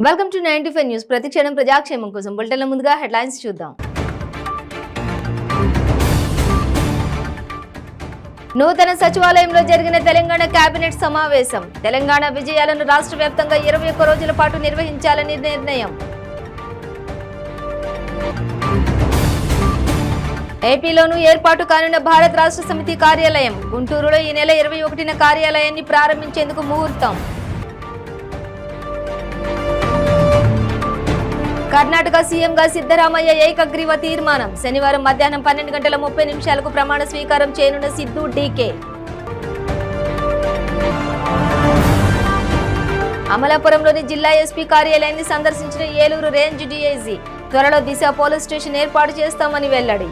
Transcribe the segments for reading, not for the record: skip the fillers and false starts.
Welcome to 95 news. ప్రతిక్షణం ప్రజాక్షేమం కోసం బులెటిన్ల ముందుగా హెడ్లైన్స్ చూద్దాం. నూతన సచివాలయంలో జరిగిన తెలంగాణ కేబినెట్ సమావేశం. తెలంగాణ విజయాలను రాష్ట్ర వ్యాప్తంగా 21 రోజుల పాటు నిర్వహించాలని నిర్ణయం. ఏపీలోనూ ఏర్పాటు కానున్న భారత్ రాష్ట్ర సమితి కార్యాలయం. గుంటూరులో ఈ నెల 21న కార్యాలయాన్ని ప్రారంభించేందుకు ముహూర్తం. కర్ణాటక సీఎంగా సిద్ధరామయ్య ఏకగ్రీవ తీర్మానం. శనివారం మధ్యాహ్నం 12:30 ప్రమాణ స్వీకారం చేయనున్న సిద్ధు డీకే. అమలాపురంలోని జిల్లా ఎస్పీ కార్యాలయాన్ని సందర్శించిన ఏలూరు రేంజ్ డీఐజీ. త్వరలో దిశ పోలీస్ స్టేషన్ ఏర్పాటు చేస్తామని వెల్లడి.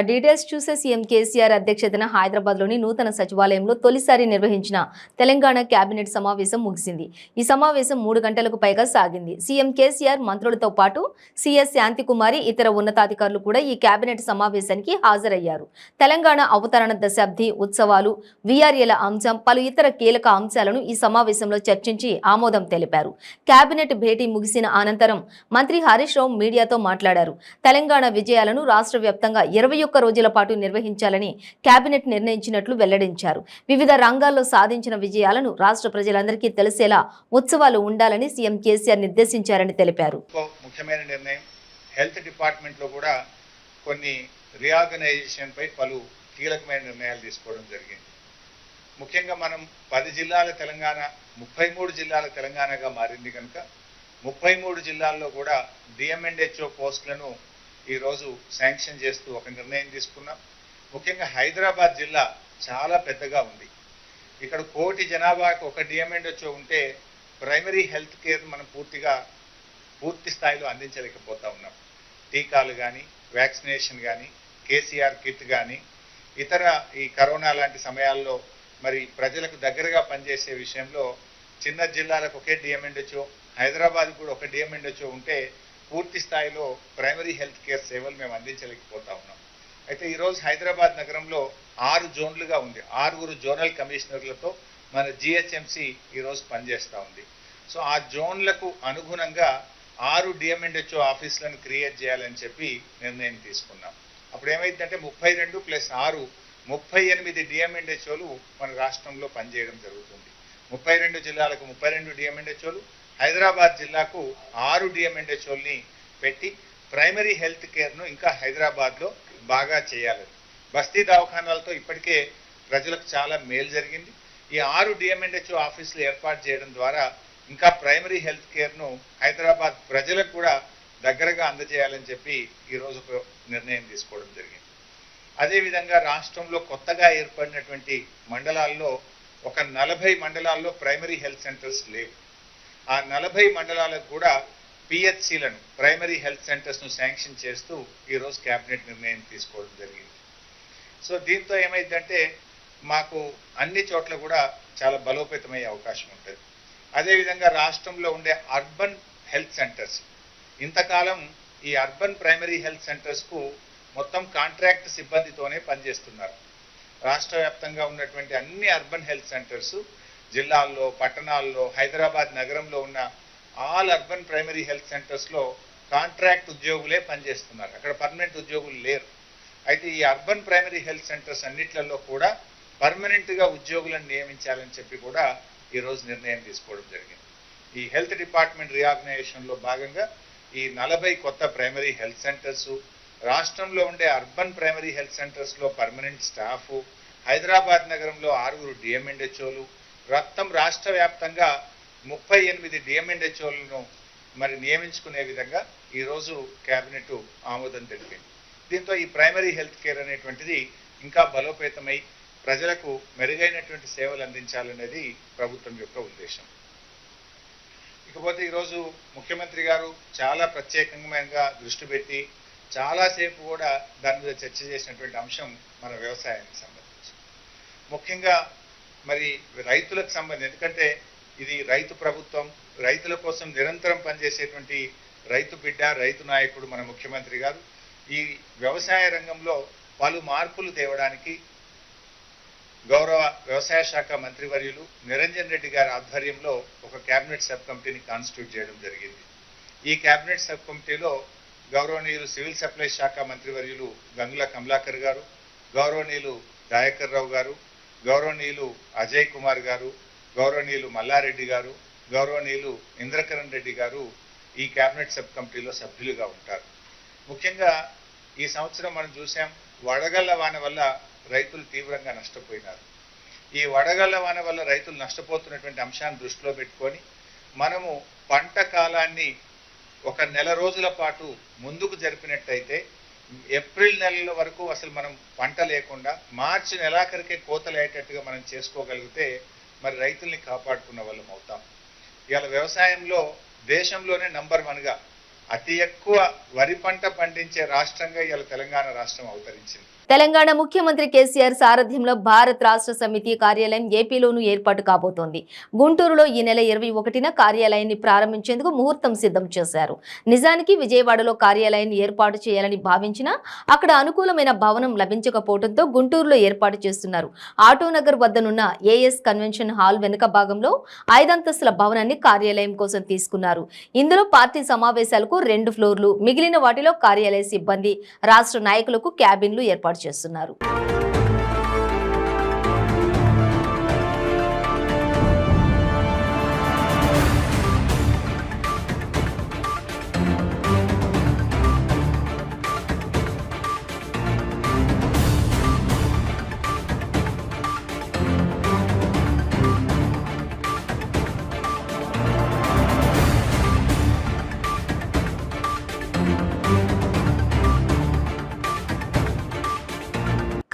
డీటెయిల్స్ చూసే సీఎం కేసీఆర్ అధ్యక్షతన హైదరాబాద్లోని నూతన సచివాలయంలో తొలిసారి నిర్వహించిన తెలంగాణ కేబినెట్ సమావేశం ముగిసింది. ఈ సమావేశం 3 గంటలకు పైగా సాగింది. సీఎం కేసీఆర్ మంత్రులతో పాటు సీఎస్ శాంతికుమారి ఇతర ఉన్నతాధికారులు కూడా ఈ కేబినెట్ సమావేశానికి హాజరయ్యారు. తెలంగాణ అవతరణ దశాబ్ది ఉత్సవాలు, వీఆర్ఏల అంశం, పలు ఇతర కీలక అంశాలను ఈ సమావేశంలో చర్చించి ఆమోదం తెలిపారు. కేబినెట్ భేటీ ముగిసిన అనంతరం మంత్రి హరీష్ రావు మీడియాతో మాట్లాడారు. తెలంగాణ విజయాలను రాష్ట్ర వ్యాప్తంగా 21 రోజుల పాటు నిర్వహించాలని కేబినెట్ నిర్ణయించినట్లు వెల్లడించారు. వివిధ రంగాల్లో సాధించిన విజయాలను రాష్ట్ర ప్రజలందరికీ తెలిసేలా ఉత్సవాలు ఉండాలని సీఎం కేసీఆర్ నిర్దేశించారని తెలిపారు. ముఖ్యమైన నిర్ణయం హెల్త్ డిపార్ట్మెంట్ లో కూడా కొన్ని రీఆర్గనైజేషన్ పై పలు కీలకమైన నిర్ణయాలు తీసుకోవడం జరిగింది. ముఖ్యంగా మనం 10 జిల్లాల తెలంగాణ 33 జిల్లాల తెలంగాణగా మారింది కనుక 33 జిల్లాల్లో కూడా డిఎంఎండ్హెచ్ఓ పోస్టులను ఈరోజు శాంక్షన్ చేస్తూ ఒక నిర్ణయం తీసుకున్నాం. ముఖ్యంగా హైదరాబాద్ జిల్లా చాలా పెద్దగా ఉంది. ఇక్కడ 1 కోటి జనాభాకు ఒక డిఎంఎండ్హెచ్ఓ ఉంటే ప్రైమరీ హెల్త్ కేర్ మనం పూర్తి స్థాయిలో అందించలేకపోతా ఉన్నాం. టీకాలు కానీ, వ్యాక్సినేషన్ కానీ, కేసీఆర్ కిట్ కానీ, ఇతర ఈ కరోనా లాంటి సమయాల్లో మరి ప్రజలకు దగ్గరగా పనిచేసే విషయంలో చిన్న జిల్లాలకు ఒకే డిఎంఎండ్హెచ్ఓ, హైదరాబాద్ కూడా ఒక డిఎంఎండ్హెచ్ఓ ఉంటే పూర్తి స్థాయిలో ప్రైమరీ హెల్త్ కేర్ సేవలు మేము అందించలేకపోతా ఉన్నాం. అయితే ఈరోజు హైదరాబాద్ నగరంలో 6 జోన్లుగా ఉంది. 6 జోనల్ కమిషనర్లతో మన జిహెచ్ఎంసి ఈరోజు పనిచేస్తూ ఉంది. సో ఆ జోన్లకు అనుగుణంగా 6 డిఎంఎండ్హెచ్ఓ ఆఫీసులను క్రియేట్ చేయాలని చెప్పి నిర్ణయం తీసుకున్నాం. అప్పుడు ఏమైందంటే 32 + 6 38 డిఎంఎండ్హెచ్ఓలు మన రాష్ట్రంలో పనిచేయడం జరుగుతుంది. 32 జిల్లాలకు 32 డిఎంఎండ్హెచ్ఓలు, హైదరాబాద్ జిల్లాకు 6 డిఎంఎండ్హెచ్ఓల్ని పెట్టి ప్రైమరీ హెల్త్ కేర్ను ఇంకా హైదరాబాద్లో బాగా చేయాలి. బస్తీ దవాఖానాలతో ఇప్పటికే ప్రజలకు చాలా మేలు జరిగింది. ఈ 6 డిఎంఎండ్హెచ్ఓ ఆఫీసులు ఏర్పాటు చేయడం ద్వారా ఇంకా ప్రైమరీ హెల్త్ కేర్ను హైదరాబాద్ ప్రజలకు కూడా దగ్గరగా అందజేయాలని చెప్పి ఈరోజు ఒక నిర్ణయం తీసుకోవడం జరిగింది. అదేవిధంగా రాష్ట్రంలో కొత్తగా ఏర్పడినటువంటి మండలాల్లో ఒక 40 మండలాల్లో ప్రైమరీ హెల్త్ సెంటర్స్ లేవు. ఆ 40 మండలాలకు కూడా పిహెచ్సిలను, ప్రైమరీ హెల్త్ సెంటర్స్ను శాంక్షన్ చేస్తూ ఈరోజు కేబినెట్ నిర్ణయం తీసుకోవడం జరిగింది. సో దీంతో ఏమైందంటే మాకు అన్ని చోట్ల కూడా చాలా బలోపేతమయ్యే అవకాశం ఉంటుంది. అదేవిధంగా రాష్ట్రంలో ఉండే అర్బన్ హెల్త్ సెంటర్స్, ఇంతకాలం ఈ అర్బన్ ప్రైమరీ హెల్త్ సెంటర్స్కు మొత్తం కాంట్రాక్ట్ సిబ్బందితోనే పనిచేస్తున్నారు. రాష్ట్ర వ్యాప్తంగా ఉన్నటువంటి అన్ని అర్బన్ హెల్త్ సెంటర్స్ జిల్లాల్లో, పట్టణాల్లో, హైదరాబాద్ నగరంలో ఉన్న ఆల్ అర్బన్ ప్రైమరీ హెల్త్ సెంటర్స్లో కాంట్రాక్ట్ ఉద్యోగులే పనిచేస్తున్నారు. అక్కడ పర్మనెంట్ ఉద్యోగులు లేరు. అయితే ఈ అర్బన్ ప్రైమరీ హెల్త్ సెంటర్స్ అన్నిట్లలో కూడా పర్మనెంట్గా ఉద్యోగులను నియమించాలని చెప్పి కూడా ఈరోజు నిర్ణయం తీసుకోవడం జరిగింది. ఈ హెల్త్ డిపార్ట్మెంట్ రీఆర్గనైజేషన్లో భాగంగా ఈ 40 కొత్త ప్రైమరీ హెల్త్ సెంటర్స్, రాష్ట్రంలో ఉండే అర్బన్ ప్రైమరీ హెల్త్ సెంటర్స్లో పర్మనెంట్ స్టాఫ్, హైదరాబాద్ నగరంలో 6 డిఎంఎండ్హెచ్ఓలు, రాష్ట్ర వ్యాప్తంగా 38 డిఎంఎండ్హెచ్ఓలను మరి నియమించుకునే విధంగా ఈరోజు కేబినెట్ ఆమోదం తెలిపింది. దీంతో ఈ ప్రైమరీ హెల్త్ కేర్ అనేటువంటిది ఇంకా బలోపేతమై ప్రజలకు మెరుగైనటువంటి సేవలు అందించాలనేది ప్రభుత్వం యొక్క ఉద్దేశం. ఇకపోతే ఈరోజు ముఖ్యమంత్రి గారు చాలా ప్రత్యేకంగా దృష్టి పెట్టి చాలాసేపు కూడా దాని మీద చర్చ చేసినటువంటి అంశం మన వ్యవసాయానికి సంబంధించి, ముఖ్యంగా మరి రైతులకు సంబంధించి. ఎందుకంటే ఇది రైతు ప్రభుత్వం, రైతుల కోసం నిరంతరం పనిచేసేటువంటి రైతు బిడ్డ, రైతు నాయకుడు మన ముఖ్యమంత్రి గారు. ఈ వ్యవసాయ రంగంలో పలు మార్పులు తేవడానికి గౌరవ వ్యవసాయ శాఖ మంత్రివర్యులు నిరంజన్ రెడ్డి గారి ఆధ్వర్యంలో ఒక కేబినెట్ సబ్ కమిటీని కాన్స్టిట్యూట్ చేయడం జరిగింది. ఈ కేబినెట్ సబ్ కమిటీలో గౌరవనీయులు సివిల్ సప్లైస్ శాఖ మంత్రివర్యులు గంగుల కమలాకర్ గారు, గౌరవనీయులు దయాకర్ రావు గారు, గౌరవనీయులు అజయ్ కుమార్ గారు, గౌరవనీయులు మల్లారెడ్డి గారు, గౌరవనీయులు ఇంద్రకరణ్ రెడ్డి గారు ఈ కేబినెట్ సబ్ కమిటీలో సభ్యులుగా ఉంటారు. ముఖ్యంగా ఈ సంవత్సరం మనం చూసాం, వడగళ్ల వాన వల్ల రైతులు తీవ్రంగా నష్టపోయినారు. ఈ వడగళ్ల వాన వల్ల రైతులు నష్టపోతున్నటువంటి అంశాన్ని దృష్టిలో పెట్టుకొని మనము పంట కాలాన్ని ఒక నెల రోజుల పాటు ముందుకు జరిపినట్టయితే ఏప్రిల్ నెలల వరకు అసలు మనం పంట లేకుండా మార్చి నెలాఖరికే కోతలయ్యేటట్టుగా మనం చేసుకోగలిగితే మరి రైతుల్ని కాపాడుకున్న వాళ్ళం అవుతాం. ఇవాళ వ్యవసాయంలో దేశంలోనే నంబర్ 1గా అతి ఎక్కువ వరి పంట పండించే రాష్ట్రంగా ఇవాళ తెలంగాణ రాష్ట్రం అవతరించింది. తెలంగాణ ముఖ్యమంత్రి కేసీఆర్ సారథ్యంలో భారత్ రాష్ట్ర సమితి కార్యాలయం ఏపీలోనూ ఏర్పాటు కాబోతోంది. గుంటూరులో ఈ నెల 21న కార్యాలయాన్ని ప్రారంభించేందుకు ముహూర్తం సిద్ధం చేశారు. నిజానికి విజయవాడలో కార్యాలయాన్ని ఏర్పాటు చేయాలని భావించినా అక్కడ అనుకూలమైన భవనం లభించకపోవడంతో గుంటూరులో ఏర్పాటు చేస్తున్నారు. ఆటోనగర్ వద్దనున్న ఏఎస్ కన్వెన్షన్ హాల్ వెనుక భాగంలో 5 అంతస్తుల భవనాన్ని కార్యాలయం కోసం తీసుకున్నారు. ఇందులో పార్టీ సమావేశాలకు 2 ఫ్లోర్లు, మిగిలిన వాటిలో కార్యాలయ సిబ్బంది, రాష్ట్ర నాయకులకు క్యాబిన్లు ఏర్పాటు చేస్తున్నారు.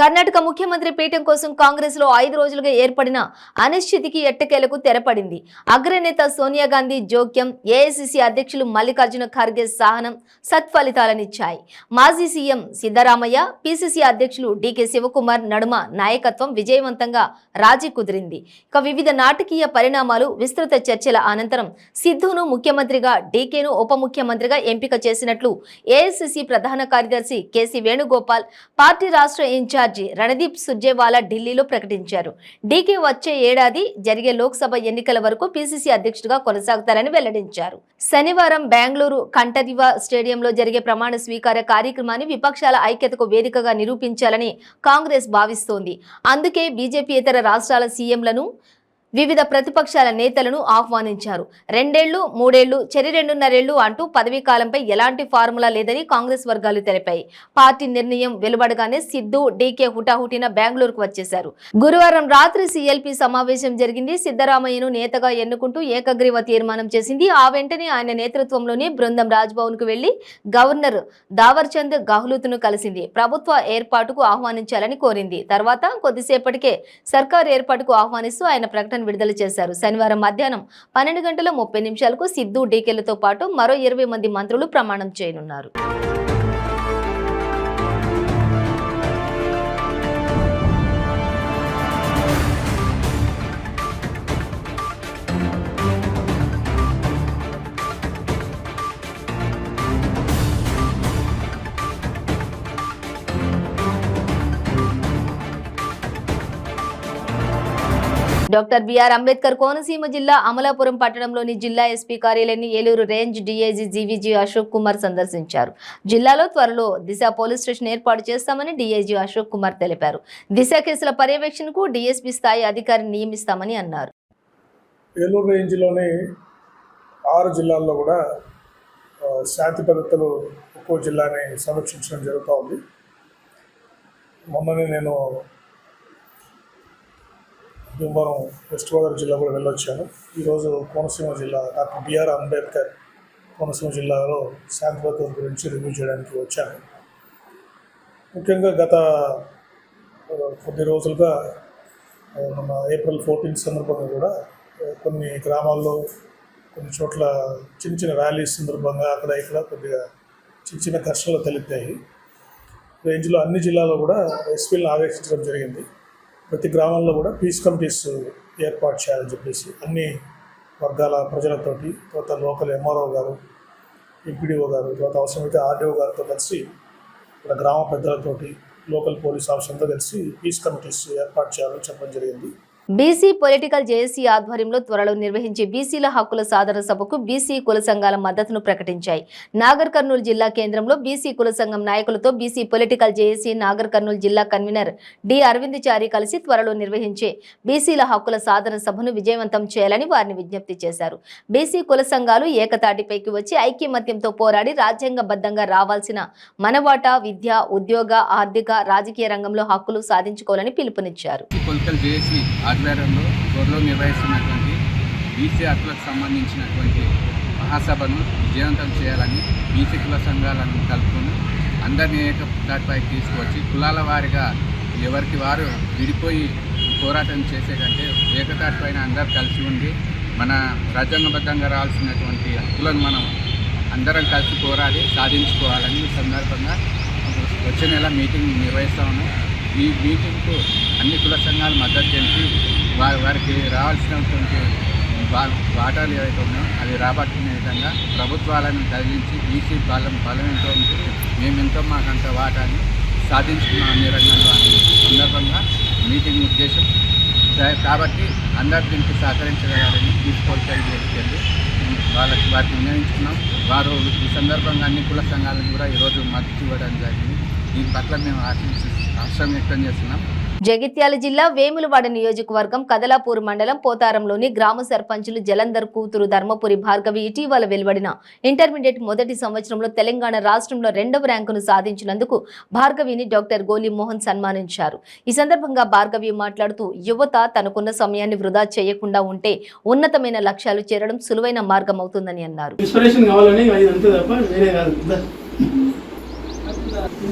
కర్ణాటక ముఖ్యమంత్రి పీఠం కోసం కాంగ్రెస్ లో 5 రోజులుగా ఏర్పడిన అనిశ్చితికి ఎట్టకేలకు తెరపడింది. అగ్రనేత సోనియా గాంధీ జోక్యం, ఏఐసిసి అధ్యక్షులు మల్లికార్జున ఖర్గే సహనం సత్ఫలితాలనిచ్చాయి. మాజీ సీఎం సిద్ధరామయ్య, పిసిసి అధ్యక్షులు డికే శివకుమార్ నడుమ నాయకత్వం విజయవంతంగా రాజీ కుదిరింది. ఇక వివిధ నాటకీయ పరిణామాలు, విస్తృత చర్చల అనంతరం సిద్ధును ముఖ్యమంత్రిగా, డికేను ఉప ముఖ్యమంత్రిగా ఎంపిక చేసినట్లు ఏఐసిసి ప్రధాన కార్యదర్శి కేసీ వేణుగోపాల్, పార్టీ రాష్ట్ర ఇన్ఛార్జి రణదీప్ సుర్జేవాలా ఢిల్లీలో ప్రకటించారు. డీకే వచ్చే ఏడాది జరిగే లోక్సభ ఎన్నికల వరకు పిసిసి అధ్యక్షుడిగా కొనసాగుతారని వెల్లడించారు. శనివారం బెంగళూరు కంఠదివా స్టేడియంలో జరిగే ప్రమాణ స్వీకార కార్యక్రమాన్ని విపక్షాల ఐక్యతకు వేదికగా నిరూపించాలని కాంగ్రెస్ భావిస్తోంది. అందుకే బీజేపీ ఇతర రాష్ట్రాల సీఎంలను, వివిధ ప్రతిపక్షాల నేతలను ఆహ్వానించారు. 2 ఏళ్లు, 3 ఏళ్లు, చెరి 2.5 ఏళ్లు అంటూ పదవీ కాలంపై ఎలాంటి ఫార్ములా లేదని కాంగ్రెస్ వర్గాలు తెలిపాయి. పార్టీ నిర్ణయం వెలువడగానే సిద్ధు, డీకే హుటాహుటిన బెంగళూరుకు వచ్చేశారు. గురువారం రాత్రి సిఎల్పి సమావేశం జరిగింది. సిద్ధరామయ్యను నేతగా ఎన్నుకుంటూ ఏకగ్రీవ తీర్మానం చేసింది. ఆ వెంటనే ఆయన నేతృత్వంలోని బృందం రాజ్భవన్ కు వెళ్లి గవర్నర్ దావర్చంద్ గహ్లోత్ను కలిసింది. ప్రభుత్వ ఏర్పాటుకు ఆహ్వానించాలని కోరింది. తర్వాత కొద్దిసేపటికే సర్కార్ ఏర్పాటుకు ఆహ్వానిస్తూ ఆయన ప్రకటన విడుదల చేశారు. శనివారం మధ్యాహ్నం 12:30 సిద్ధు, డీకేలతో పాటు మరో 20 మంది మంత్రులు ప్రమాణం చేయనున్నారు. డాక్టర్ బిఆర్ అంబేద్కర్ కోనసీమ జిల్లా అమలాపురం పట్టణంలోని జిల్లా ఎస్పీ కార్యాలయాన్ని Eluru range DIG GVG Ashok Kumar సందర్శించారు. జిల్లాలో త్వరలో దిశ పోలీస్ స్టేషన్ ఏర్పాటు చేస్తామని డీఐజీ అశోక్ కుమార్ తెలిపారు. దిశ కేసుల పర్యవేక్షణకు డీఎస్పీ స్థాయి అధికారిని నియమిస్తామని అన్నారు. ఏలూరు రేంజ్లోని 6 జిల్లాల్లో కూడా శాంతి భద్రతలు ఒక్కో జిల్లాని సమీక్షించడం జరుగుతూ ఉంది. మొన్ననే నేను భీమవరం వెస్ట్ గోదావరి జిల్లా కూడా వెళ్ళొచ్చాను. ఈరోజు కోనసీమ జిల్లా డాక్టర్ బిఆర్ అంబేద్కర్ కోనసీమ జిల్లాలో శాంతి భద్రతల గురించి రివ్యూ చేయడానికి వచ్చాను. ముఖ్యంగా గత కొద్ది రోజులుగా మన ఏప్రిల్ 14 సందర్భంగా కూడా కొన్ని గ్రామాల్లో, కొన్ని చోట్ల చిన్న చిన్న ర్యాలీస్ సందర్భంగా అక్కడ ఇక్కడ కొద్దిగా చిన్న ఘర్షణలు తలెత్తాయి. రేంజ్లో అన్ని జిల్లాల్లో కూడా ఎస్పీలను ఆదేశించడం జరిగింది. ప్రతి గ్రామంలో కూడా పీస్ కమిటీస్ ఏర్పాటు చేయాలని చెప్పేసి అన్ని వర్గాల ప్రజలతోటి, తర్వాత లోకల్ ఎంఆర్ఓ గారు, ఎంపీడీఓ గారు, తర్వాత అవసరమైతే ఆర్డీఓ గారితో కలిసి ఇక్కడ గ్రామ పెద్దలతోటి, లోకల్ పోలీస్ ఆఫీసర్తో కలిసి పీస్ కమిటీస్ ఏర్పాటు చేయాలని చెప్పడం జరిగింది. బీసీ పొలిటికల్ జేఏసీ ఆధ్వర్యంలో త్వరలో నిర్వహించే బీసీల హక్కుల సాధన సభకు బీసీ కుల సంఘాల మద్దతును ప్రకటించాయి. నాగర్ కర్నూలు జిల్లా కేంద్రంలో బీసీ కుల సంఘం నాయకులతో BC political JAC Nagar Kurnool జిల్లా కన్వీనర్ డి అరవింద్ చారి కలిసి త్వరలో నిర్వహించే బీసీల హక్కుల సాధన సభను విజయవంతం చేయాలని వారిని విజ్ఞప్తి చేశారు. బీసీ కుల సంఘాలు ఏకతాటిపైకి వచ్చి ఐక్యమత్యంతో పోరాడి రాజ్యాంగబద్ధంగా రావాల్సిన మనవాటా విద్య, ఉద్యోగ, ఆర్థిక, రాజకీయ రంగంలో హక్కులు సాధించుకోవాలని పిలుపునిచ్చారు. ఆధ్వర్యంలో త్వరలో నిర్వహిస్తున్నటువంటి బీసీ హక్కులకు సంబంధించినటువంటి మహాసభను విజయవంతం చేయాలని బీసీ కుల సంఘాలను కలుపుకొని అందరినీ ఏకతాటిపైకి తీసుకువచ్చి కులాల వారిగా ఎవరికి వారు విడిపోయి పోరాటం చేసే కంటే ఏకతాటిపైన అందరూ కలిసి ఉండి మన రాజ్యాంగబద్ధంగా రావాల్సినటువంటి హక్కులను మనం అందరం కలిసి పోరాడి సాధించుకోవాలని ఈ సందర్భంగా వచ్చే నెల మీటింగ్ నిర్వహిస్తా ఉన్నాం. ఈ మీటింగ్కు అన్ని కుల సంఘాలు మద్దతు తెలిపి వారికి రావాల్సినటువంటి వాటాలు ఏవైతే ఉన్నాయో అవి రాబట్టుకునే విధంగా ప్రభుత్వాలను కదిలించి బీసీ బలం ఎంతో ఉంటుంది, మేమెంతో మాకంత వాటాన్ని సాధించుకున్నాం అన్ని రంగంలో అనే సందర్భంగా మీటింగ్ ఉద్దేశం. కాబట్టి అందరు దీనికి సహకరించగలరని తీసుకోవాలని చేసుకెళ్ళి వారికి వినియోగించుకున్నాం. వారు ఈ సందర్భంగా అన్ని కుల సంఘాలను కూడా ఈరోజు మద్దతు ఇవ్వడం జరిగింది. దీని పట్ల మేము హర్షం వ్యక్తం చేస్తున్నాం. జగిత్యాల జిల్లా వేములవాడ నియోజకవర్గం కదలాపూర్ మండలం పోతారంలోని గ్రామ సర్పంచులు జలంధర్ కూతురు ధర్మపురి భార్గవి ఇటీవల వెలువడిన ఇంటర్మీడియట్ మొదటి సంవత్సరంలో తెలంగాణ రాష్ట్రంలో 2వ ర్యాంకును సాధించినందుకు భార్గవిని డాక్టర్ గోలి మోహన్ సన్మానించారు. ఈ సందర్భంగా భార్గవి మాట్లాడుతూ యువత తనకున్న సమయాన్ని వృధా చేయకుండా ఉంటే ఉన్నతమైన లక్ష్యాలు చేరడం సులువైన మార్గం అవుతుందని అన్నారు.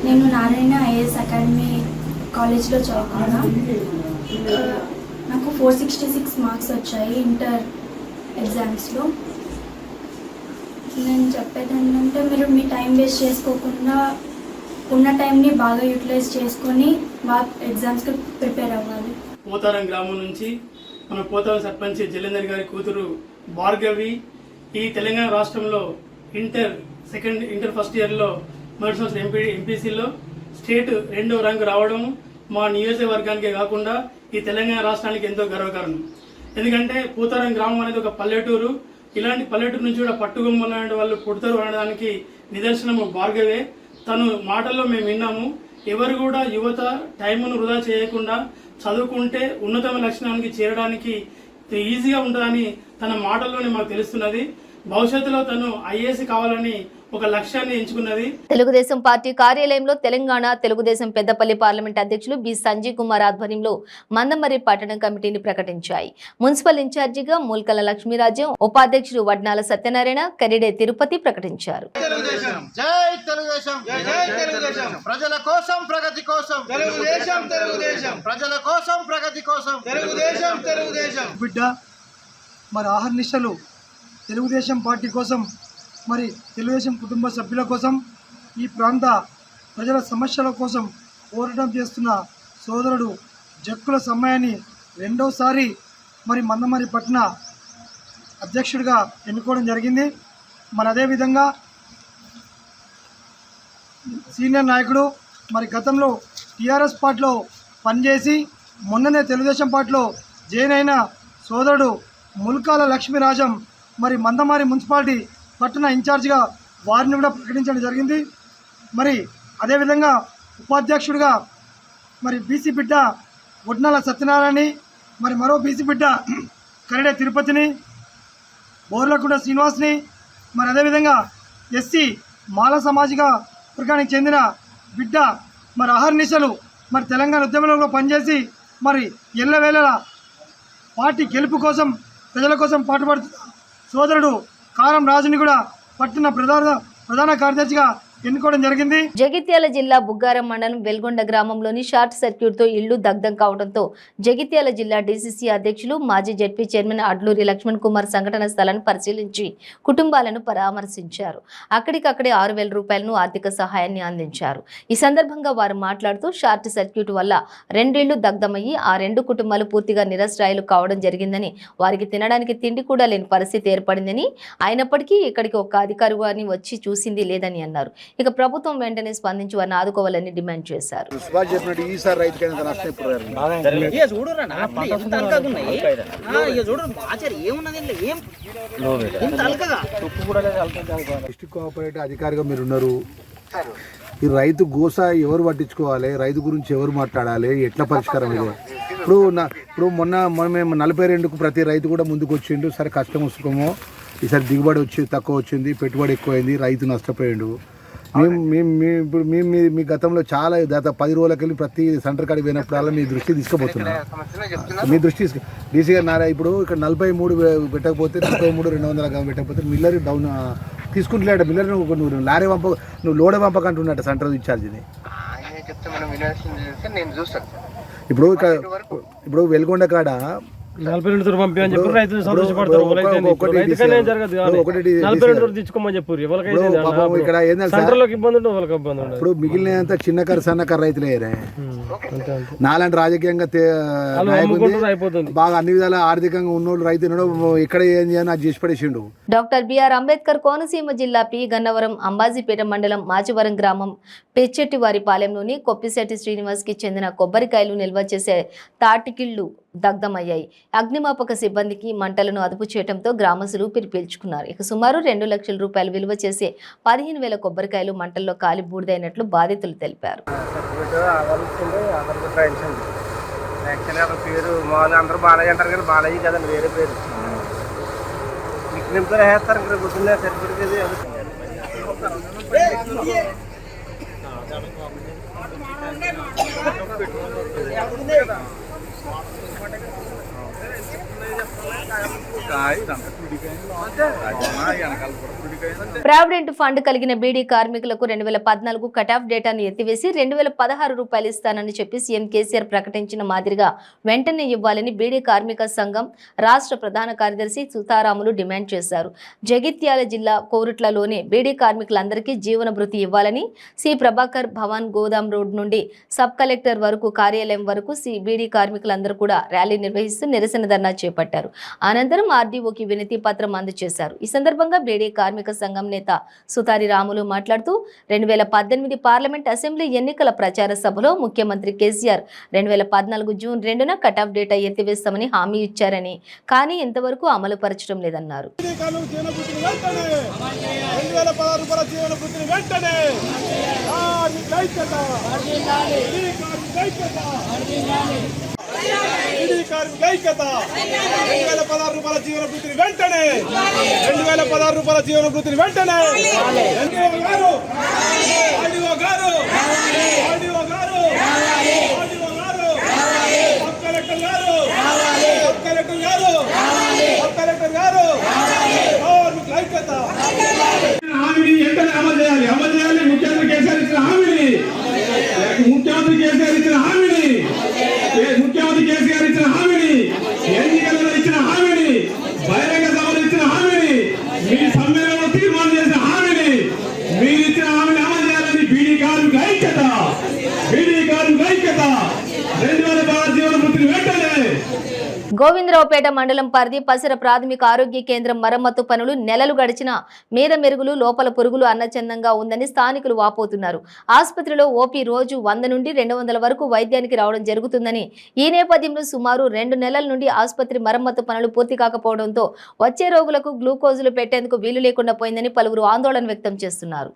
నేను నారాయణ ఐఏఎస్ అకాడమీ కాలేజ్లో చదువుకున్నా. నాకు 466 మార్క్స్ వచ్చాయి ఇంటర్ ఎగ్జామ్స్లో. నేను చెప్పేది ఏంటంటే మీరు మీ టైం వేస్ట్ చేసుకోకుండా ఉన్న టైంని బాగా యూటిలైజ్ చేసుకొని బాగా ఎగ్జామ్స్కి ప్రిపేర్ అవ్వాలి. పోతారం గ్రామం నుంచి మన పోతారం సర్పంచ్ జలంధర్ గారి కూతురు భార్గవి ఈ తెలంగాణ రాష్ట్రంలో ఇంటర్ ఫస్ట్ ఇయర్లో మొదటి సంవత్సరం ఎంపీసీలో స్టేట్ 2వ ర్యాంకు రావడం మా నియోజకవర్గానికే కాకుండా ఈ తెలంగాణ రాష్ట్రానికి ఎంతో గర్వకారణం. ఎందుకంటే పోతారం గ్రామం అనేది ఒక పల్లెటూరు. ఇలాంటి పల్లెటూరు నుంచి కూడా పట్టుగొమ్మలు లాంటి వాళ్ళు పుడతారు అనడానికి నిదర్శనము భార్గవే. తను మాటల్లో మేము విన్నాము, ఎవరు కూడా యువత టైంను వృధా చేయకుండా చదువుకుంటే ఉన్నతమైన లక్ష్యానికి చేరడానికి ఈజీగా ఉంటుందని తన మాటల్లోనే మాకు తెలుస్తున్నది. భవిష్యత్తులో తను ఐఏఎస్ కావాలని ఒక లక్ష్యాన్ని ఎంచుకున్నది. తెలుగుదేశం పార్టీ కార్యాలయంలో తెలంగాణ తెలుగుదేశం పెద్దపల్లి పార్లమెంట్ అధ్యక్షులు బి సంజయ్ కుమార్ ఆధ్వర్యంలో మందమర్రి పట్టణ కమిటీని ప్రకటించాయి. మున్సిపల్ ఇన్ఛార్జిగా మూల్కల లక్ష్మీరాజ్యం, ఉపాధ్యక్షుడు వడ్నాల సత్యనారాయణ, కరిడే తిరుపతి ప్రకటించారు. ప్రజల కోసం ప్రగతి కోసం ప్రజల కోసం ప్రగతి కోసం బిడ్డ మరి ఆహర్నిశలు తెలుగుదేశం పార్టీ కోసం, మరి తెలుగుదేశం కుటుంబ సభ్యుల కోసం, ఈ ప్రాంత ప్రజల సమస్యల కోసం పోరాటం చేస్తున్న సోదరుడు జక్కుల సమ్మయ్యని 2వసారి మరి మందమర్రి పట్టణ అధ్యక్షుడిగా ఎన్నుకోవడం జరిగింది. మరి అదేవిధంగా సీనియర్ నాయకుడు, మరి గతంలో టీఆర్ఎస్ పార్టీలో పనిచేసి మొన్ననే తెలుగుదేశం పార్టీలో జాయిన్ అయిన సోదరుడు ముల్కాల లక్ష్మీరాజం మరి మందమర్రి మున్సిపాలిటీ పట్టణ ఇన్ఛార్జిగా వారిని కూడా ప్రకటించడం జరిగింది. మరి అదేవిధంగా ఉపాధ్యక్షుడిగా మరి బీసీ బిడ్డ వడ్నాల సత్యనారాయణని, మరి మరో బీసీ బిడ్డ కరిడే తిరుపతిని, బోర్లకుంట శ్రీనివాస్ని, మరి అదేవిధంగా ఎస్సీ మాల సామాజిక వర్గానికి చెందిన బిడ్డ మరి అహర్నిశలు మరి తెలంగాణ ఉద్యమంలో పనిచేసి మరి ఎల్లవేళలా పార్టీ గెలుపు కోసం ప్రజల కోసం పాటుపడుతున్న సోదరుడు కారం రాజుని కూడా పట్టణ ప్రధాన కార్యదర్శిగా ఎన్నుకోవడం జరిగింది. జగిత్యాల జిల్లా బుగ్గారం మండలం వెల్గొండ గ్రామంలోని షార్ట్ సర్క్యూట్ తో ఇళ్లు దగ్ధం కావడంతో జగిత్యాల జిల్లా డీసీసీ అధ్యక్షులు మాజీ జెడ్పీ చైర్మన్ అడ్లూరి లక్ష్మణ్ కుమార్ సంఘటన స్థలాన్ని పరిశీలించి కుటుంబాలను పరామర్శించారు. అక్కడికక్కడే 6,000 రూపాయలను ఆర్థిక సహాయాన్ని అందించారు. ఈ సందర్భంగా వారు మాట్లాడుతూ షార్ట్ సర్క్యూట్ వల్ల 2 ఇళ్లు దగ్ధమయ్యి ఆ 2 కుటుంబాలు పూర్తిగా నిరాశ్రయాలు కావడం జరిగిందని, వారికి తినడానికి తిండి కూడా లేని పరిస్థితి ఏర్పడిందని, అయినప్పటికీ ఇక్కడికి ఒక అధికారి వచ్చి చూసింది లేదని అన్నారు. ఇక ప్రభుత్వం వెంటనే స్పందించి వారిని ఆదుకోవాలని డిమాండ్ చేశారు. సుభాష్ చెప్పినట్టు ఈసారి రైతుకైనా నష్టం ఇప్పుడు డిస్ట్రిక్ట్ కోఆపరేటివ్ అధికారిగా మీరు ఉన్నారు. ఈ రైతు గోస ఎవరు పట్టించుకోవాలి, రైతు గురించి ఎవరు మాట్లాడాలి, ఎట్లా పరిష్కారం ఇది? ఇప్పుడు మొన్న మేము 42కు ప్రతి రైతు కూడా ముందుకు వచ్చిండు. సరే కష్టం వస్తుందేమో, ఈసారి దిగుబడి తక్కువ వచ్చింది, పెట్టుబడి ఎక్కువైంది, రైతు నష్టపోయిండు. ఇప్పుడు మీ గతంలో చాలా గత 10 రోజులకెళ్ళి ప్రతి సెంటర్ కాడికి పోయినప్పుడు మీ దృష్టి తీసుకుపోతున్నా, మీ దృష్టి డీసీ గారు ఇప్పుడు ఇక్కడ 43 పెట్టకపోతే 43,200 గ్రాములు పెట్టకపోతే మిల్లర్ డౌన్ తీసుకుంటలేట. మిల్లర్ నువ్వు లారీ నువ్వు లోడ పంపకంటున్నట్ట సెంటర్ ఇన్ఛార్జిని. ఇప్పుడు వెల్గొండ కాడ 42 పంపించని చెప్పి రైతులు సంతోషపడతారు. తెచ్చుకోమని చెప్పారు. ఇప్పుడు మిగిలినంత చిన్నకారు సన్నకారు రైతులే నాలాంటి రాజకీయంగా బాగా అన్ని విధాల ఆర్థికంగా ఉన్నోళ్ళు రైతు ఎక్కడ ఏం చేయాలని అది చేసి పడేసిండు. డాక్టర్ బిఆర్ అంబేద్కర్ కోనసీమ జిల్లా పి గన్నవరం అంబాజీపేట మండలం మాచివరం గ్రామం పెచ్చెట్టివారిపాలెంలోని కొప్పిశెట్టి శ్రీనివాస్ కి చెందిన కొబ్బరికాయలు నిల్వ చేసే తాటికిళ్లు దగ్ధమయ్యాయి. అగ్నిమాపక సిబ్బందికి మంటలను అదుపు చేయడంతో గ్రామస్తులు పీల్చుకున్నారు. ఇక సుమారు 2 లక్షల రూపాయలు విలువ చేసే 15,000 కొబ్బరికాయలు మంటల్లో కాలి బూడిదైనట్లు బాధితులు తెలిపారు. పేరు మామూలు అందరూ బాలయ్య అంటారు కానీ బాలయ్య కదండి, వేరే పేరు. నిమ్తో వేస్తారు ఇక్కడ గుర్తుండే సరిపడిది. ప్రావిడెంట్ ఫండ్ కలిగిన బీడీ కార్మికులకు 2014 కటాఫ్ డేటాను ఎత్తివేసి 2016 రూపాయలు ఇస్తానని చెప్పి సీఎం కేసీఆర్ ప్రకటించిన మాదిరిగా వెంటనే ఇవ్వాలని బీడీ కార్మిక సంఘం రాష్ట్ర ప్రధాన కార్యదర్శి సుతారాములు డిమాండ్ చేశారు. జగిత్యాల జిల్లా కోరుట్లలోని బీడీ కార్మికులందరికీ జీవన భృతి ఇవ్వాలని సి ప్రభాకర్ భవన్ గోదాం రోడ్ నుండి సబ్ కలెక్టర్ వరకు కార్యాలయం వరకు బీడీ కార్మికులందరూ కూడా ర్యాలీ నిర్వహిస్తూ నిరసన ధర్నా చేపట్టారు. అనంతరం ఆర్డీఓకి వినతి పత్రం అందజేశారు. ఈ సందర్భంగా బీడీ కార్మిక సంఘం నేత సుతారి రాములు మాట్లాడుతూ 2018 పార్లమెంట్ అసెంబ్లీ ఎన్నికల ప్రచార సభలో ముఖ్యమంత్రి కేసీఆర్ 2014 జూన్ 2న కటాఫ్ డేటా ఎత్తివేస్తామని హామీ ఇచ్చారని, కానీ ఇంతవరకు అమలు పరచడం లేదన్నారు. రూపాయల జీవన వృత్తిని వెంటనే 2016 రూపాయల జీవన వృత్తిని వెంటనే హామీని వెంటనే అమలు చేయాలి. ముఖ్యమంత్రి కేసీఆర్ ఇచ్చిన హామీని ఎన్నికలలో ఇచ్చిన హామీని, బహిరంగ సభలో ఇచ్చిన హామీని, మీ సమ్మేళనంలో తీర్మానం చేసిన హామీని, మీరు ఇచ్చిన హామీని అమలు చేయాలని బీడీ కార్మికుల ఐక్యత 2016 జీవన వృత్తిని వెంటనే. గోవిందరావుపేట మండలం పరిధి పసిర ప్రాథమిక ఆరోగ్య కేంద్రం మరమ్మతు పనులు నెలలు గడిచినా మీద మెరుగులు లోపల పురుగులు అన్నచందంగా ఉందని స్థానికులు వాపోతున్నారు. ఆసుపత్రిలో ఓపీ రోజు 100 నుండి 200 వరకు వైద్యానికి రావడం జరుగుతుందని, ఈ నేపథ్యంలో సుమారు 2 నెలల నుండి ఆసుపత్రి మరమ్మతు పనులు పూర్తి కాకపోవడంతో వచ్చే రోగులకు గ్లూకోజులు పెట్టేందుకు వీలు లేకుండా పోయిందని పలువురు ఆందోళన వ్యక్తం చేస్తున్నారు.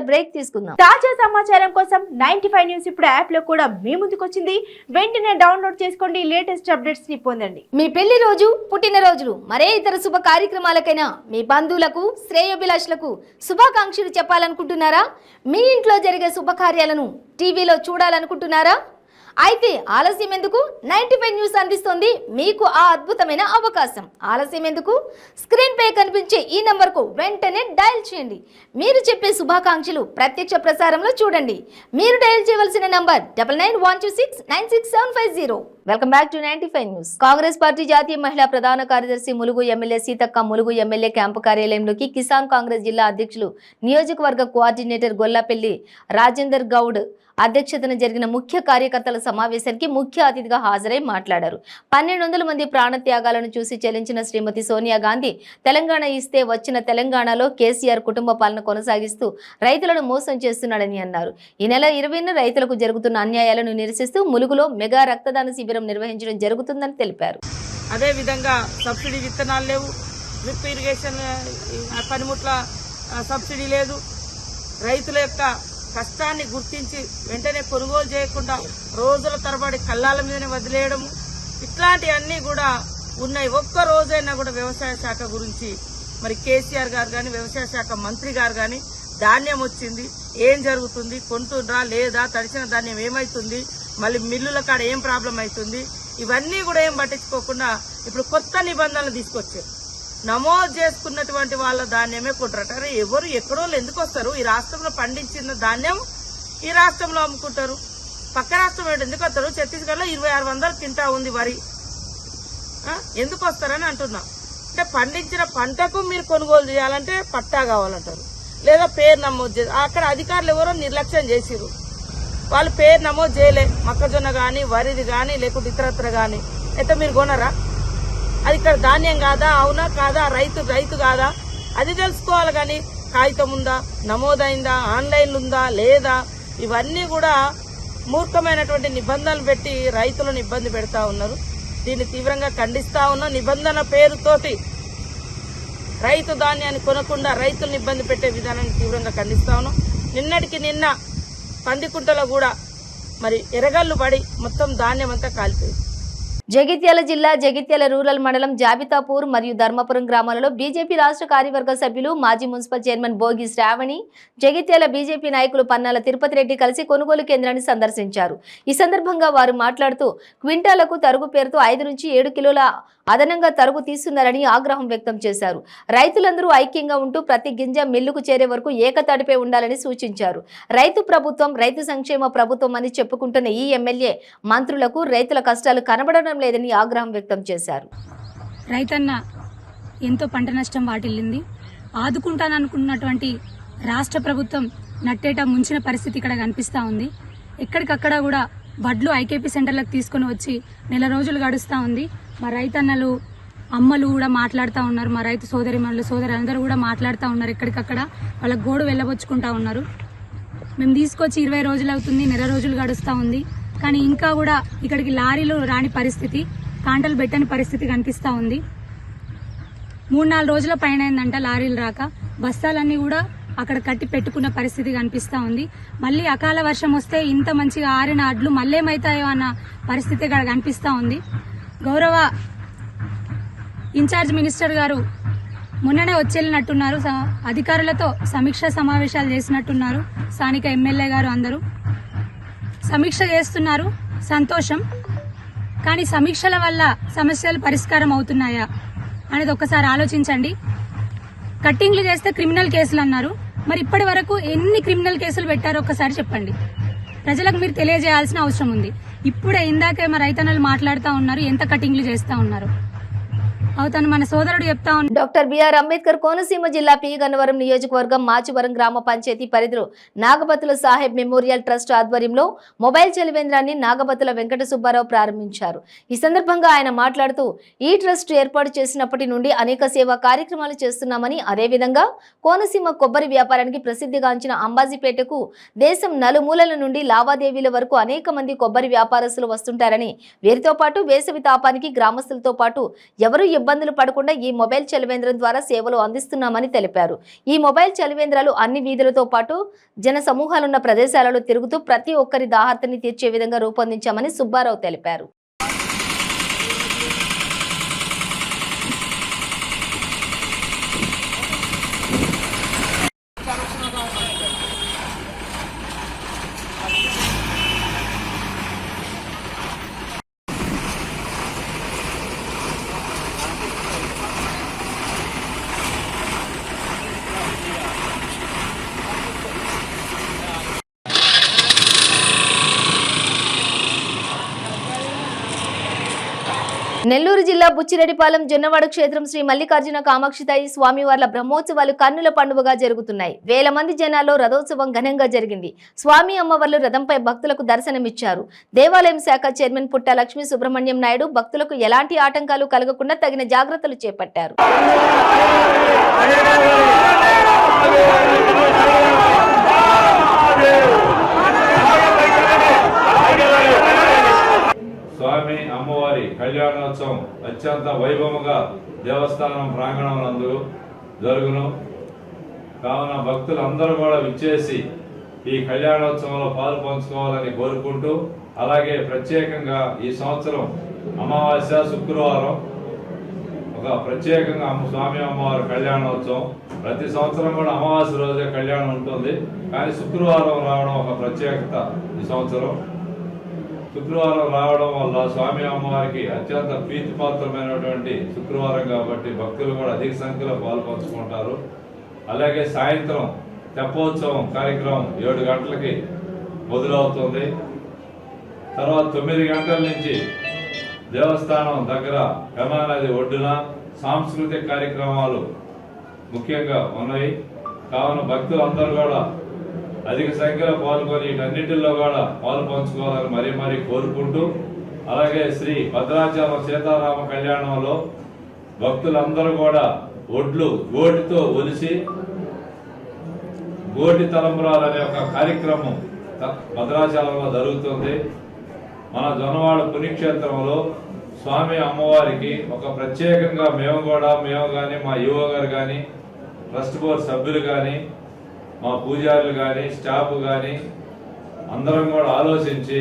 బ్రేక్ తీసుకుందాం. తాజా సమాచారం కోసం 95 న్యూస్ ఇప్పుడు యాప్ లో కూడా మీ ముందుకు వచ్చింది. వెంటనే డౌన్లోడ్ చేసుకోండి, లేటెస్ట్ అప్డేట్స్ ని పొందండి. మీ పెళ్లి రోజు, పుట్టినరోజులు, మరే ఇతర శుభ కార్యక్రమాలకైనా మీ బంధువులకు, శ్రేయోభిలాషులకు శుభాకాంక్షలు చెప్పాలనుకుంటున్నారా? మీ ఇంట్లో జరిగే శుభకార్యాలను టీవీలో చూడాలనుకుంటున్నారా? అయితే ఆలస్యం ఎందుకు? 95 న్యూస్ అందిస్తుంది మీకు ఆ అద్భుతమైన అవకాశం. ఆలస్యం ఎందుకు? స్క్రీన్ పై కనిపించే ఈ నంబర్కు వెంటనే డయల్ చేయండి. మీరు చెప్పే శుభాకాంక్షలు ప్రత్యక్ష ప్రసారంలో చూడండి. మీరు డయల్ చేయవలసిన number 9912696750. Welcome back to 95 news. Congress party జాతీయ మహిళా ప్రధాన కార్యదర్శి Mulugu MLA Seethakka Mulugu MLA camp కార్యాలయంలోకి కిసాన్ కాంగ్రెస్ జిల్లా అధ్యక్షులు నియోజకవర్గ కోఆర్డినేటర్ గొల్లపల్లి రాజేందర్ గౌడ్ అధ్యక్షతన జరిగిన ముఖ్య కార్యకర్తల సమావేశానికి ముఖ్య అతిథిగా హాజరై మాట్లాడారు. 1200 మంది ప్రాణత్యాగాలను చూసి చెల్లించిన శ్రీమతి సోనియా గాంధీ తెలంగాణ ఇస్తే వచ్చిన తెలంగాణలో కేసీఆర్ కుటుంబ పాలన కొనసాగిస్తూ రైతులను మోసం చేస్తున్నాడని అన్నారు. ఈ నెల 20న రైతులకు జరుగుతున్న అన్యాయాలను నిరసిస్తూ ములుగులో మెగా రక్తదాన శిబిరం నిర్వహించడం జరుగుతుందని తెలిపారు. అదేవిధంగా సబ్సిడీ విత్తనాలు లేవు, డ్రిప్ ఇరిగేషన్ పనిముట్ల సబ్సిడీ లేదు. రైతుల యొక్క కష్టాన్ని గుర్తించి వెంటనే కొనుగోలు చేయకుండా రోజుల తరబడి కళ్ళాల మీదనే వదిలేయడము, ఇట్లాంటివన్నీ కూడా ఉన్నాయి. ఒక్క రోజైనా కూడా వ్యవసాయ శాఖ గురించి మరి కేసీఆర్ గారు కానీ వ్యవసాయ శాఖ మంత్రి గారు కానీ ధాన్యం వచ్చింది, ఏం జరుగుతుంది, కొంటుండ్రా లేదా, తడిసిన ధాన్యం ఏమవుతుంది, మళ్ళీ మిల్లుల కాడ ఏం ప్రాబ్లం అవుతుంది, ఇవన్నీ కూడా ఏం పట్టించుకోకుండా ఇప్పుడు కొత్త నిబంధనలు తీసుకొచ్చారు. నమోదు చేసుకున్నటువంటి వాళ్ళ ధాన్యమే కొంటారట. ఎవరు ఎక్కడో ఎందుకు వస్తారు? ఈ రాష్ట్రంలో పండించిన ధాన్యం ఈ రాష్ట్రంలో అమ్ముకుంటారు. పక్క రాష్ట్రం ఎందుకు వస్తారు? ఛత్తీస్గఢ్లో 2600 తింటా ఉంది వరి. ఎందుకు వస్తారని అంటున్నా. అంటే పండించిన పంటకు మీరు కొనుగోలు చేయాలంటే పట్టా కావాలంటారు, లేదా పేరు నమోదు చేయాలి. అక్కడ అధికారులు ఎవరో నిర్లక్ష్యం చేసిరు, వాళ్ళు పేరు నమోదు చేయలే. మొక్కజొన్న గాని వరిది గాని లేకుంటే ఇతరత్ర గాని అయితే మీరు కొనరా? అది ఇక్కడ ధాన్యం కాదా, అవునా కాదా, రైతు కాదా, అది తెలుసుకోవాలి. కానీ కాగితం ఉందా, నమోదైందా, ఆన్లైన్లు ఉందా లేదా, ఇవన్నీ కూడా మూర్ఖమైనటువంటి నిబంధనలు పెట్టి రైతులను ఇబ్బంది పెడతా ఉన్నారు. దీన్ని తీవ్రంగా ఖండిస్తా ఉన్నాం. నిబంధన పేరుతోటి రైతు ధాన్యాన్ని కొనకుండా రైతులను ఇబ్బంది పెట్టే విధానాన్ని తీవ్రంగా ఖండిస్తా ఉన్నాం. నిన్నటికి నిన్న పందికుంటలో కూడా మరి ఎరగళ్లు పడి మొత్తం ధాన్యం అంతా కాలిపోయింది. జగిత్యాల జిల్లా జగిత్యాల రూరల్ మండలం జాబితాపూర్ మరియు ధర్మపురం గ్రామాలలో బీజేపీ రాష్ట్ర కార్యవర్గ సభ్యులు మాజీ municipal chairman Bhogi Sravani, Jagtial BJP నాయకులు పన్నాల తిరుపతి రెడ్డి కలిసి కొనుగోలు కేంద్రాన్ని సందర్శించారు. ఈ సందర్భంగా వారు మాట్లాడుతూ క్వింటాలకు తరుగు పేరుతో 5 నుంచి 7 కిలోల అదనంగా తరుగు తీస్తున్నారని ఆగ్రహం వ్యక్తం చేశారు. రైతులందరూ ఐక్యంగా ఉంటూ ప్రతి గింజ మిల్లుకు చేరే వరకు ఏకతాటిపై ఉండాలని సూచించారు. రైతు ప్రభుత్వం, రైతు సంక్షేమ ప్రభుత్వం అని చెప్పుకుంటున్న ఈ ఎమ్మెల్యే మంత్రులకు రైతుల కష్టాలు కనబడడం లేదని ఆగ్రహం వ్యక్తం చేశారు. రైతన్న ఎంతో పంట నష్టం వాటిల్లింది. ఆదుకుంటాననుకున్నటువంటి రాష్ట్ర ప్రభుత్వం నట్టేట ముంచిన పరిస్థితి ఇక్కడ కనిపిస్తా ఉంది. ఎక్కడికక్కడ కూడా వడ్లు ఐకేపీ సెంటర్లకు తీసుకుని వచ్చి నెల రోజులు గడుస్తూ ఉంది. మా రైతన్నలు అమ్మలు కూడా మాట్లాడుతూ ఉన్నారు, మా రైతు సోదరిమణులు సోదరులందరూ కూడా మాట్లాడుతూ ఉన్నారు. ఎక్కడికక్కడ వాళ్ళ గోడు వెళ్ళబుచ్చుకుంటా ఉన్నారు. మేము తీసుకొచ్చి 20 రోజులు అవుతుంది, నెల రోజులు గడుస్తూ ఉంది. కానీ ఇంకా కూడా ఇక్కడికి లారీలు రాని పరిస్థితి, కాంటలు పెట్టని పరిస్థితి కనిపిస్తూ ఉంది. 3-4 రోజుల పైన అయిందంట లారీలు రాక. బస్తాలన్నీ కూడా అక్కడ కట్టి పెట్టుకున్న పరిస్థితి కనిపిస్తూ ఉంది. మళ్ళీ అకాల వర్షం వస్తే ఇంత మంచిగా ఆరిన అడ్లు మళ్ళేమవుతాయో అన్న పరిస్థితి ఇక్కడ కనిపిస్తూ ఉంది. గౌరవ ఇన్ఛార్జ్ మినిస్టర్ గారు మొన్ననే వచ్చేళ్ళినట్టున్నారు, అధికారులతో సమీక్ష సమావేశాలు చేసినట్టున్నారు. స్థానిక ఎమ్మెల్యే గారు అందరూ సమీక్ష చేస్తున్నారు, సంతోషం. కానీ సమీక్షల వల్ల సమస్యలు పరిష్కారం అవుతున్నాయా అనేది ఒక్కసారి ఆలోచించండి. కట్టింగ్లు చేస్తే క్రిమినల్ కేసులు అన్నారు, మరి ఇప్పటి వరకు ఎన్ని క్రిమినల్ కేసులు పెట్టారో ఒక్కసారి చెప్పండి. ప్రజలకు మీరు తెలియజేయాల్సిన అవసరం ఉంది. ఇప్పుడే ఇందాకే మా రైతన్నలు మాట్లాడుతూ ఉన్నారు ఎంత కటింగ్లు చేస్తూ ఉన్నారు. అవుతాను మన సోదరుడు చెప్తా ఉన్నారు. డాక్టర్ బిఆర్ అంబేద్కర్ కోనసీమ జిల్లా పి గన్నవరం నియోజకవర్గం మాచివరం గ్రామ పంచాయతీ పరిధిలో నాగబతుల సాహెబ్ మెమోరియల్ ట్రస్ట్ ఆధ్వర్యంలో మొబైల్ చలివేంద్రాన్ని నాగబతుల వెంకట సుబ్బారావు ప్రారంభించారు. ఈ సందర్భంగా ఆయన మాట్లాడుతూ ఈ ట్రస్ట్ ఏర్పాటు చేసినప్పటి నుండి అనేక సేవా కార్యక్రమాలు చేస్తున్నామని, అదేవిధంగా కోనసీమ కొబ్బరి వ్యాపారానికి ప్రసిద్ధిగాంచిన అంబాజీపేటకు దేశం నలుమూలల నుండి లావాదేవీల వరకు అనేక మంది కొబ్బరి వ్యాపారస్తులు వస్తుంటారని, వీరితో పాటు వేసవి తాపానికి గ్రామస్తులతో పాటు ఎవరు ఇబ్బందులు పడకుండా ఈ మొబైల్ చలివేంద్రం ద్వారా సేవలు అందిస్తున్నామని తెలిపారు. ఈ మొబైల్ చలివేంద్రాలు అన్ని వీధులతో పాటు జన సమూహాలున్న ప్రదేశాలలో తిరుగుతూ ప్రతి ఒక్కరి దాహార్తిని తీర్చే విధంగా రూపొందించామని సుబ్బారావు తెలిపారు. నెల్లూరు జిల్లా బుచ్చిరెడ్డిపాలెం జొన్నవాడ క్షేత్రం శ్రీ మల్లికార్జున కామాక్షితాయి స్వామివార్ల బ్రహ్మోత్సవాలు కన్నుల పండుగగా జరుగుతున్నాయి. వేల మంది జనాల్లో రథోత్సవం ఘనంగా జరిగింది. స్వామి అమ్మవార్లు రథంపై భక్తులకు దర్శనమిచ్చారు. దేవాలయం శాఖ చైర్మన్ పుట్ట లక్ష్మీ సుబ్రహ్మణ్యం నాయుడు భక్తులకు ఎలాంటి ఆటంకాలు కలగకుండా తగిన జాగ్రత్తలు చేపట్టారు. స్వామి అమ్మవారి కళ్యాణోత్సవం అత్యంత వైభవంగా దేవస్థానం ప్రాంగణం నందు జరుగును. కావున భక్తులందరూ కూడా విచ్చేసి ఈ కళ్యాణోత్సవంలో పాలు పంచుకోవాలని కోరుకుంటూ, అలాగే ప్రత్యేకంగా ఈ సంవత్సరం అమావాస్య శుక్రవారం ఒక ప్రత్యేకంగా స్వామి అమ్మవారి కళ్యాణోత్సవం. ప్రతి సంవత్సరం కూడా అమావాస్య రోజే కళ్యాణం ఉంటుంది, కానీ శుక్రవారం రావడం ఒక ప్రత్యేకత. ఈ సంవత్సరం శుక్రవారం రావడం వల్ల స్వామి అమ్మవారికి అత్యంత ప్రీతిపాత్రమైనటువంటి శుక్రవారం కాబట్టి భక్తులు కూడా అధిక సంఖ్యలో పాల్పంచుకుంటారు. అలాగే సాయంత్రం తెప్పోత్సవం కార్యక్రమం 7 గంటలకి మొదలవుతుంది. తర్వాత 9 గంటల నుంచి దేవస్థానం దగ్గర గంగా నది ఒడ్డున సాంస్కృతిక కార్యక్రమాలు ముఖ్యంగా ఉన్నాయి. కావున భక్తులందరూ కూడా అధిక సంఖ్యలో పాల్గొని వీటన్నిటిలో కూడా పాలు పంచుకోవాలని మరీ కోరుకుంటూ, అలాగే శ్రీ భద్రాచలం సీతారామ కళ్యాణంలో భక్తులందరూ కూడా ఒడ్లు గోటితో ఒలిసి గోటి తలంబ్రాలు అనే ఒక కార్యక్రమం భద్రాచలంలో జరుగుతుంది. మన జొన్నవాడ పుణ్యక్షేత్రంలో స్వామి అమ్మవారికి ఒక ప్రత్యేకంగా మేము కానీ మా యువ గారు కానీ ట్రస్ట్ బోర్డు సభ్యులు కానీ మా పూజారులు కానీ స్టాఫ్ కానీ అందరం కూడా ఆలోచించి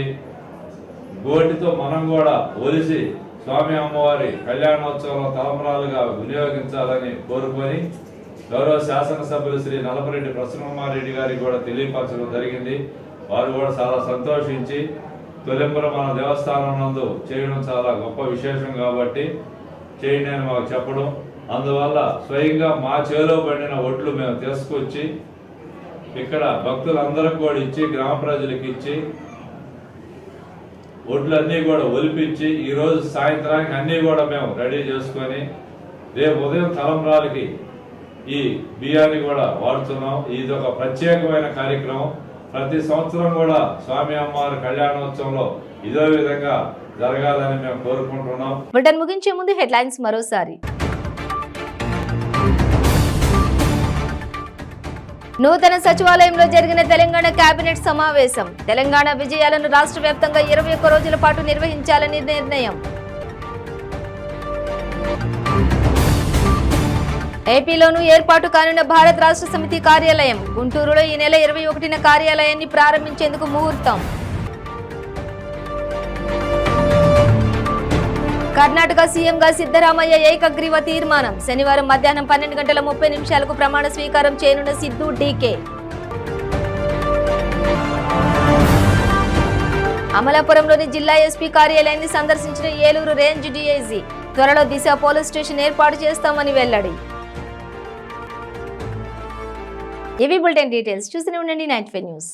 గోటితో మనం కూడా ఒలిసి స్వామి అమ్మవారి కళ్యాణోత్సవంలో తలంబ్రాలుగా వినియోగించాలని కోరుకొని గౌరవ శాసనసభ్యులు శ్రీ నలపరెడ్డి ప్రసన్నకుమారెడ్డి గారికి కూడా తెలియపరచడం జరిగింది. వారు కూడా చాలా సంతోషించి తొలింపుర మన దేవస్థానం నందు చేయడం చాలా గొప్ప విశేషం కాబట్టి చేయండి అని మాకు చెప్పడం, అందువల్ల స్వయంగా మా చేలో పడిన ఒట్లు మేము తీసుకొచ్చి ఇక్కడ భక్తులందరికీ కూడా ఇచ్చి గ్రామ ప్రజలకు ఇచ్చి ఒడ్లన్నీ కూడా ఒలిపించి ఈరోజు సాయంత్రానికి అన్నీ కూడా మేము రెడీ చేసుకొని రేపు ఉదయం తలంబ్రాలకి ఈ బియ్యాన్ని కూడా వాడుతున్నాం. ఇది ఒక ప్రత్యేకమైన కార్యక్రమం. ప్రతి సంవత్సరం కూడా స్వామి అమ్మవారి కళ్యాణోత్సవంలో ఇదే విధంగా జరగాలని మేము కోరుకుంటున్నాం. బులెటిన్ ముగించే ముందు హెడ్లైన్స్ మరోసారి. నూతన సచివాలయంలో జరిగిన తెలంగాణ కేబినెట్ సమావేశం. తెలంగాణ విజయాలను రాష్ట్ర వ్యాప్తంగా 21 రోజుల పాటు నిర్వహించాలని నిర్ణయం. ఏపీలోనూ ఏర్పాటు కానున్న భారత రాష్ట్ర సమితి కార్యాలయం. గుంటూరులో ఈ నెల 21న కార్యాలయాన్ని ప్రారంభించేందుకు ముహూర్తం. కర్ణాటక సీఎంగా సిద్ధరామయ్య ఏకగ్రీవ తీర్మానం. శనివారం మధ్యాహ్నం 12:30 ప్రమాణ స్వీకారం చేయనున్న సిద్ధు డీకే. అమలాపురంలోని జిల్లా ఎస్పీ కార్యాలయాన్ని సందర్శించిన ఏలూరు రేంజ్ డీఐజీ. త్వరలో దిశ పోలీస్ స్టేషన్ ఏర్పాటు చేస్తామని వెల్లడి. ఇవి బులెటిన్ డీటెయిల్స్. చూస్తూనే ఉండండి 95 న్యూస్.